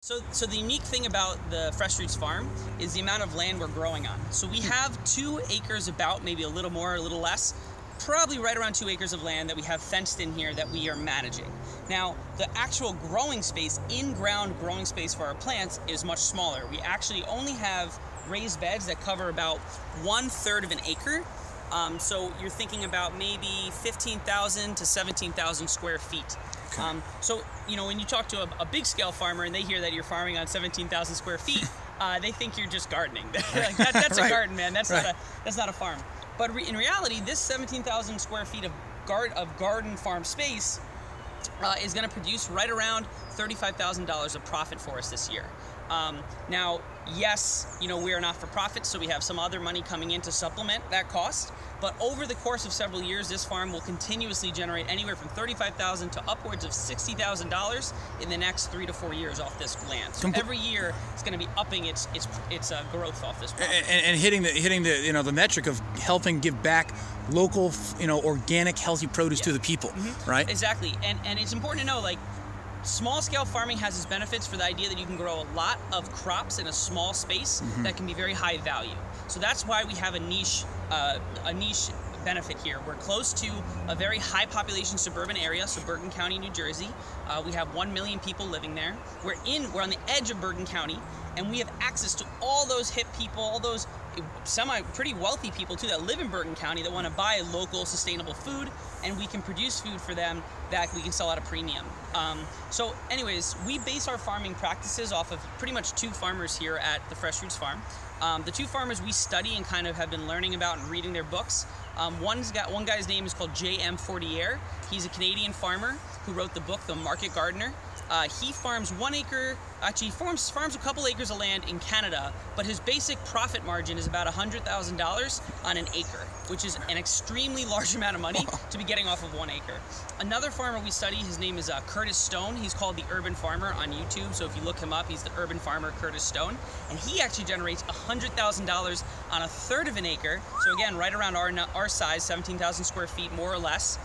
So the unique thing about the Fresh Roots farm is the amount of land we're growing on. So we have 2 acres, about maybe a little more, a little less, probably right around 2 acres of land that we have fenced in here that we are managing. Now, the actual growing space, in-ground growing space for our plants is much smaller. We actually only have raised beds that cover about 1/3 of an acre. So you're thinking about maybe 15,000 to 17,000 square feet. Okay. So, you know, when you talk to a big scale farmer and they hear that you're farming on 17,000 square feet, they think you're just gardening. Like that's Right. a garden, man. That's Right. that's not a farm. But in reality, this 17,000 square feet of garden farm space is going to produce right around $35,000 of profit for us this year. Now, yes, you know, we are not for profit, so we have some other money coming in to supplement that cost. But over the course of several years, this farm will continuously generate anywhere from $35,000 to upwards of $60,000 in the next 3 to 4 years off this land. So every year, it's going to be upping its growth off this property. And hitting the the metric of helping give back local organic healthy produce to the people, right? Exactly. And it's important to know, like, small scale farming has its benefits for the idea that you can grow a lot of crops in a small space that can be very high value. So that's why we have a niche benefit here. We're close to a very high population suburban area, so Bergen County, New Jersey. We have 1 million people living there. We're on the edge of Bergen County, and we have access to all those hip people, all those pretty wealthy people too that live in Bergen County that want to buy local sustainable food, and we can produce food for them that we can sell at a premium. So anyways, we base our farming practices off of pretty much 2 farmers here at the Fresh Roots Farm. The 2 farmers we study and kind of have been learning about and reading their books. One guy's name is called J.M. Fortier. He's a Canadian farmer who wrote the book, The Market Gardener. He farms 1 acre, actually farms a couple acres of land in Canada, but his basic profit margin is about $100,000 on an acre, which is an extremely large amount of money to be getting off of 1 acre. Another farmer we study, his name is Curtis Stone. He's called the Urban Farmer on YouTube, so if you look him up, he's the Urban Farmer Curtis Stone, and he actually generates $100,000 on 1/3 of an acre, so again, right around our size, 17,000 square feet, more or less.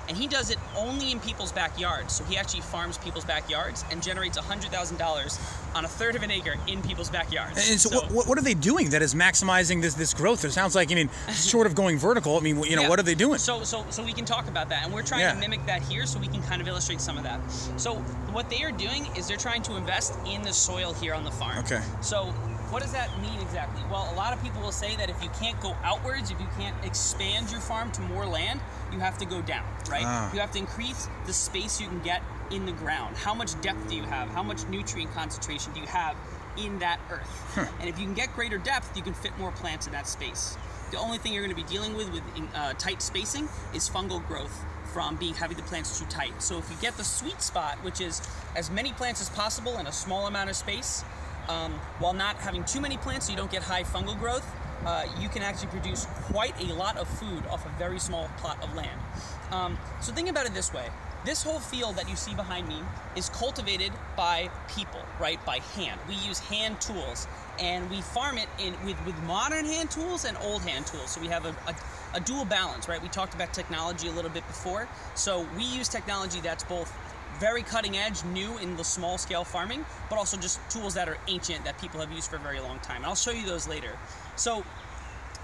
And he does it only in people's backyards. So he actually farms people's backyards and generates $100,000 on 1/3 of an acre in people's backyards. And so what are they doing that is maximizing this growth? It sounds like, short of going vertical, what are they doing? So we can talk about that, and we're trying to mimic that here so we can kind of illustrate some of that. So what they are doing is they're trying to invest in the soil here on the farm. Okay. So what does that mean exactly? Well, a lot of people will say that if you can't go outwards, if you can't expand your farm to more land, you have to go down, right? You have to increase the space you can get in the ground. How much depth do you have? How much nutrient concentration do you have in that earth? And if you can get greater depth, you can fit more plants in that space. The only thing you're going to be dealing with tight spacing is fungal growth from having the plants too tight. So if you get the sweet spot, which is as many plants as possible in a small amount of space, while not having too many plants so you don't get high fungal growth, you can actually produce quite a lot of food off a very small plot of land. So think about it this way. This whole field that you see behind me is cultivated by people, right? By hand. We use hand tools, and we farm it with modern hand tools and old hand tools. So we have a dual balance, right? We talked about technology a little bit before. So we use technology that's both very cutting edge, new in the small scale farming, but also just tools that are ancient that people have used for a very long time. And I'll show you those later. So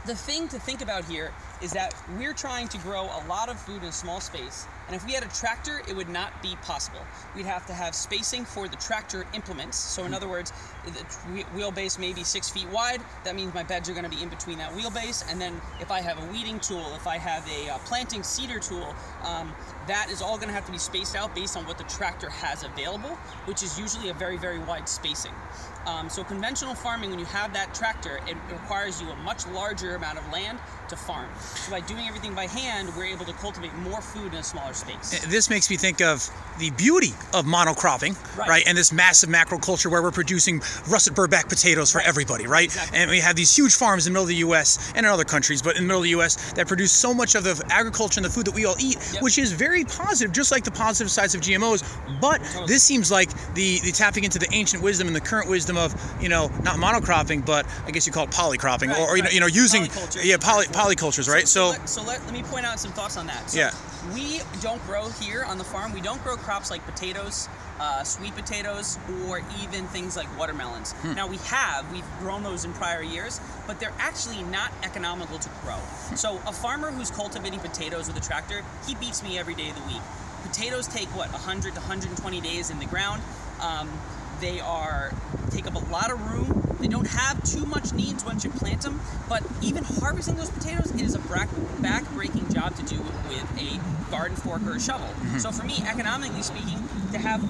the thing to think about here is that we're trying to grow a lot of food in a small space, and if we had a tractor, it would not be possible. We'd have to have spacing for the tractor implements. So in other words, the wheelbase may be 6 feet wide. That means my beds are going to be in between that wheelbase, and then if I have a weeding tool, if I have a planting seeder tool, that is all going to have to be spaced out based on what the tractor has available, which is usually a very, very wide spacing. So conventional farming, when you have that tractor, it requires you a much larger amount of land to farm. So by doing everything by hand, we're able to cultivate more food in a smaller space. This makes me think of the beauty of monocropping, right? And this massive macro culture where we're producing russet burback potatoes for everybody, right? Exactly. And we have these huge farms in the middle of the U.S. and in other countries, but in the middle of the U.S. that produce so much of the agriculture and the food that we all eat, which is very positive, just like the positive sides of GMOs. But this seems like the tapping into the ancient wisdom and the current wisdom of, not monocropping, but I guess you call it polycropping, or using polycultures, right? So let me point out some thoughts on that. So we don't grow here on the farm. We don't grow crops like potatoes, sweet potatoes, or even things like watermelons. Now we've grown those in prior years, but they're actually not economical to grow. So a farmer who's cultivating potatoes with a tractor, he beats me every day of the week. Potatoes take, what, 100 to 120 days in the ground. They take up a lot of room. They don't have too much needs once you plant them, but even harvesting those potatoes, it is a back-breaking job to do with a garden fork or a shovel. So for me, economically speaking, to have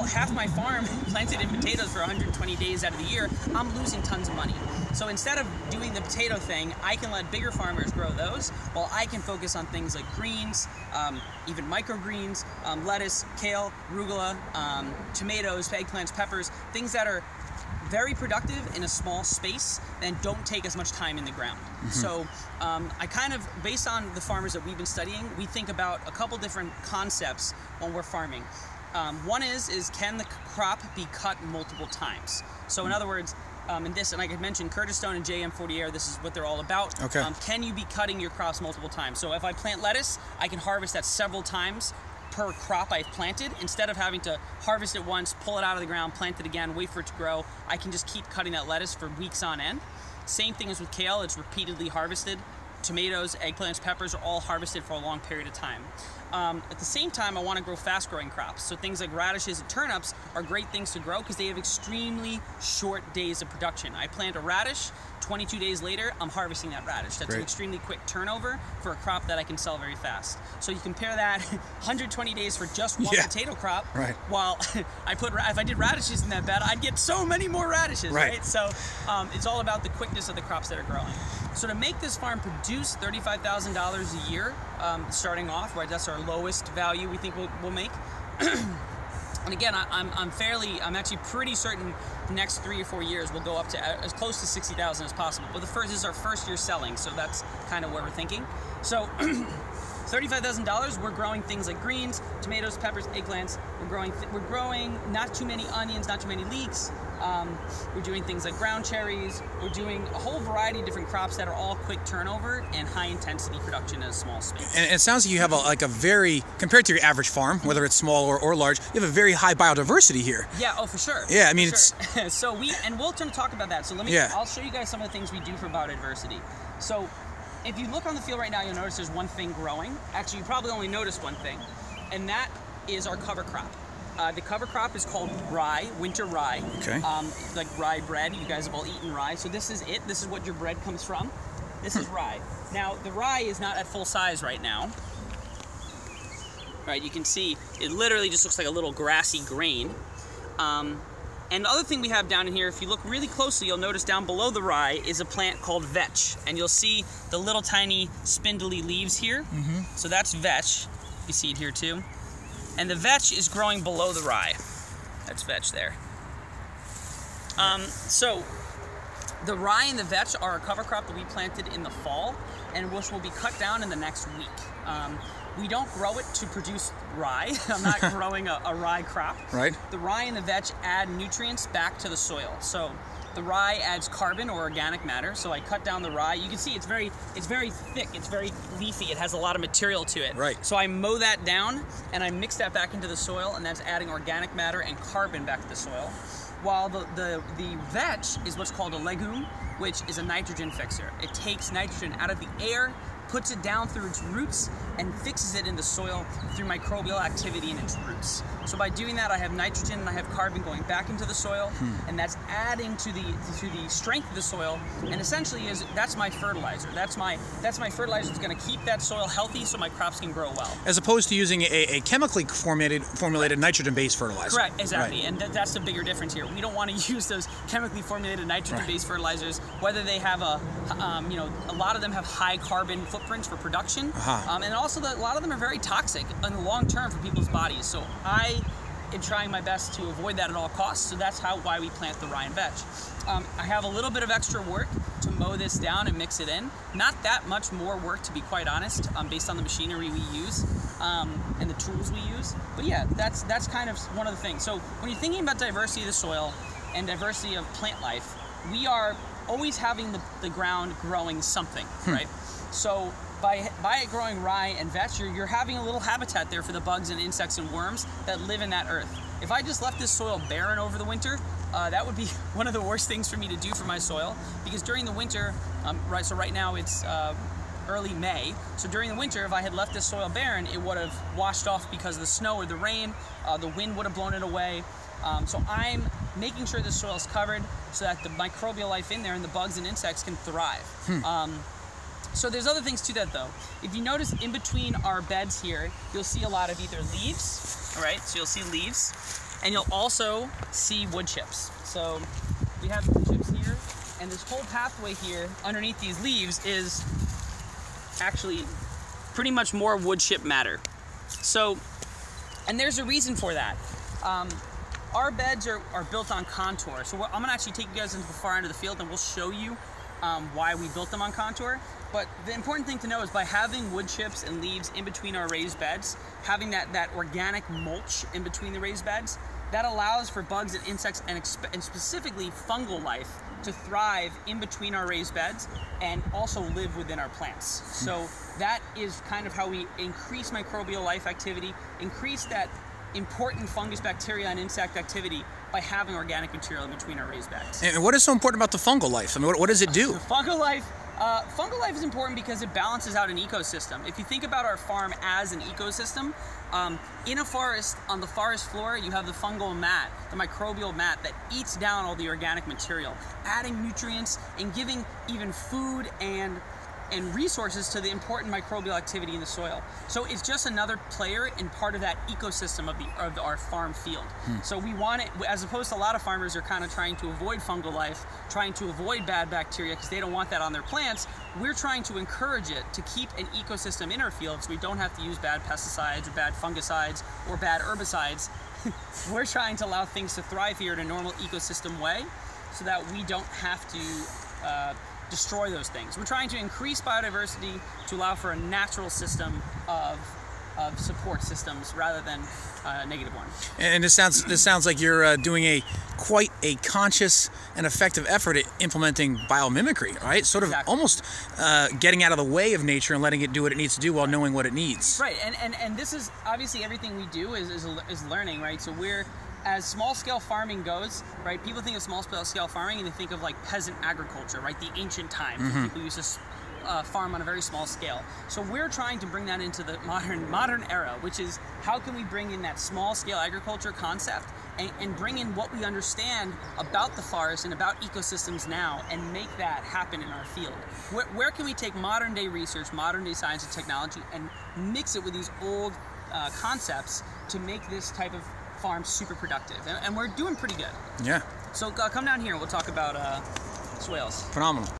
half my farm planted in potatoes for 120 days out of the year, I'm losing tons of money. So instead of doing the potato thing, I can let bigger farmers grow those, while I can focus on things like greens, even microgreens, lettuce, kale, arugula, tomatoes, eggplants, peppers, things that are very productive in a small space and don't take as much time in the ground. So I kind of, based on the farmers that we've been studying, we think about a couple different concepts when we're farming. One is can the crop be cut multiple times? So in other words, in this, and like I mentioned, Curtis Stone and JM40 this is what they're all about. Okay. Can you be cutting your crops multiple times? So if I plant lettuce, I can harvest that several times per crop I've planted. Instead of having to harvest it once, pull it out of the ground, plant it again, wait for it to grow, I can just keep cutting that lettuce for weeks on end. Same thing as with kale, it's repeatedly harvested. Tomatoes, eggplants, peppers are all harvested for a long period of time. At the same time, I want to grow fast-growing crops. So things like radishes and turnips are great things to grow because they have extremely short days of production. I plant a radish, 22 days later, I'm harvesting that radish. That's an extremely quick turnover for a crop that I can sell very fast. So you compare that 120 days for just one potato crop, while if I did radishes in that bed, I'd get so many more radishes, right? So it's all about the quickness of the crops that are growing. So to make this farm produce $35,000 a year, starting off, right, that's our lowest value we think we'll make. And again, I'm actually pretty certain the next 3 or 4 years we'll go up to as close to 60,000 as possible. But this is our first year selling, so that's kind of what we're thinking. So $35,000, we're growing things like greens, tomatoes, peppers, eggplants. We're growing not too many onions, not too many leeks. We're doing things like ground cherries. We're doing a whole variety of different crops that are all quick turnover and high intensity production in a small space. And it sounds like you have a very, compared to your average farm, whether it's small or large, you have a very high biodiversity here. Yeah, oh for sure. Yeah, I mean it's... So we'll talk about that. So I'll show you guys some of the things we do for biodiversity. So if you look on the field right now, you'll notice there's one thing growing. Actually, you probably only noticed one thing, and that is our cover crop. The cover crop is called rye, winter rye. Okay. Like rye bread. You guys have all eaten rye. So this is it. This is what your bread comes from. This is rye. Now, the rye is not at full size right now. Right, you can see it literally just looks like a little grassy grain. And the other thing we have down in here, if you look really closely, you'll notice down below the rye is a plant called vetch. And you'll see the little tiny spindly leaves here. So that's vetch. You see it here too. And the vetch is growing below the rye. That's vetch there. So the rye and the vetch are a cover crop that we planted in the fall and which will be cut down in the next week. We don't grow it to produce rye. I'm not growing a rye crop. Right. The rye and the vetch add nutrients back to the soil. So the rye adds carbon or organic matter. So I cut down the rye. You can see it's very thick. It's very leafy. It has a lot of material to it. Right. So I mow that down and I mix that back into the soil, and that's adding organic matter and carbon back to the soil. While the vetch is what's called a legume, which is a nitrogen fixer. It takes nitrogen out of the air, puts it down through its roots, and fixes it in the soil through microbial activity in its roots. So by doing that, I have nitrogen and I have carbon going back into the soil, and that's adding to the strength of the soil. And essentially, that's my fertilizer. That's my fertilizer that's going to keep that soil healthy, so my crops can grow well. As opposed to using a chemically formulated nitrogen-based fertilizer. Correct, exactly, and that's the bigger difference here. We don't want to use those chemically formulated nitrogen-based fertilizers, whether they have a lot of them have high carbon footprints for production, and also a lot of them are very toxic in the long term for people's bodies. So I am trying my best to avoid that at all costs. So that's why we plant the rye and vetch. I have a little bit of extra work to mow this down and mix it in. Not that much more work, to be quite honest, based on the machinery we use and the tools we use. But yeah, that's kind of one of the things. So when you're thinking about diversity of the soil and diversity of plant life, we are always having the ground growing something, right? So by growing rye and vetch, you're having a little habitat there for the bugs and insects and worms that live in that earth. If I just left this soil barren over the winter, that would be one of the worst things for me to do for my soil, because during the winter, so right now it's early May, so during the winter, if I had left this soil barren, it would have washed off because of the snow or the rain, the wind would have blown it away. So I'm making sure the soil is covered so that the microbial life in there and the bugs and insects can thrive. So there's other things to that though. If you notice in between our beds here, you'll see a lot of either leaves, all right? So you'll see leaves, and you'll also see wood chips. So we have wood chips here, and this whole pathway here underneath these leaves is actually pretty much more wood chip matter. So, and there's a reason for that. Our beds are built on contour. So I'm gonna actually take you guys into the far end of the field and we'll show you why we built them on contour. But the important thing to know is by having wood chips and leaves in between our raised beds, having that organic mulch in between the raised beds, that allows for bugs and insects and specifically fungal life to thrive in between our raised beds and also live within our plants. So that is kind of how we increase microbial life activity, increase that important fungus, bacteria, and insect activity by having organic material in between our raised beds. And what is so important about the fungal life? I mean, what does it do? Fungal life is important because it balances out an ecosystem. If you think about our farm as an ecosystem, in a forest, on the forest floor, you have the fungal mat, the microbial mat that eats down all the organic material, adding nutrients and giving even food and resources to the important microbial activity in the soil. So it's just another player and part of that ecosystem of our farm field. So we want it, as opposed to a lot of farmers are kind of trying to avoid fungal life, trying to avoid bad bacteria because they don't want that on their plants, we're trying to encourage it to keep an ecosystem in our field so we don't have to use bad pesticides or bad fungicides or bad herbicides. We're trying to allow things to thrive here in a normal ecosystem way so that we don't have to destroy those things. We're trying to increase biodiversity to allow for a natural system of support systems rather than a negative one. And this sounds like you're doing quite a conscious and effective effort at implementing biomimicry, right? Sort of exactly. Almost getting out of the way of nature and letting it do what it needs to do while knowing what it needs. Right, and this is obviously everything we do is learning, right? So as small-scale farming goes, right, people think of small-scale farming and they think of like peasant agriculture, right, the ancient times. People used to farm on a very small scale. So we're trying to bring that into the modern era, which is how can we bring in that small-scale agriculture concept and bring in what we understand about the forest and about ecosystems now and make that happen in our field. Where can we take modern-day research, modern-day science and technology and mix it with these old concepts to make this type of farm super productive, and we're doing pretty good. Yeah. So come down here and we'll talk about swales. Phenomenal.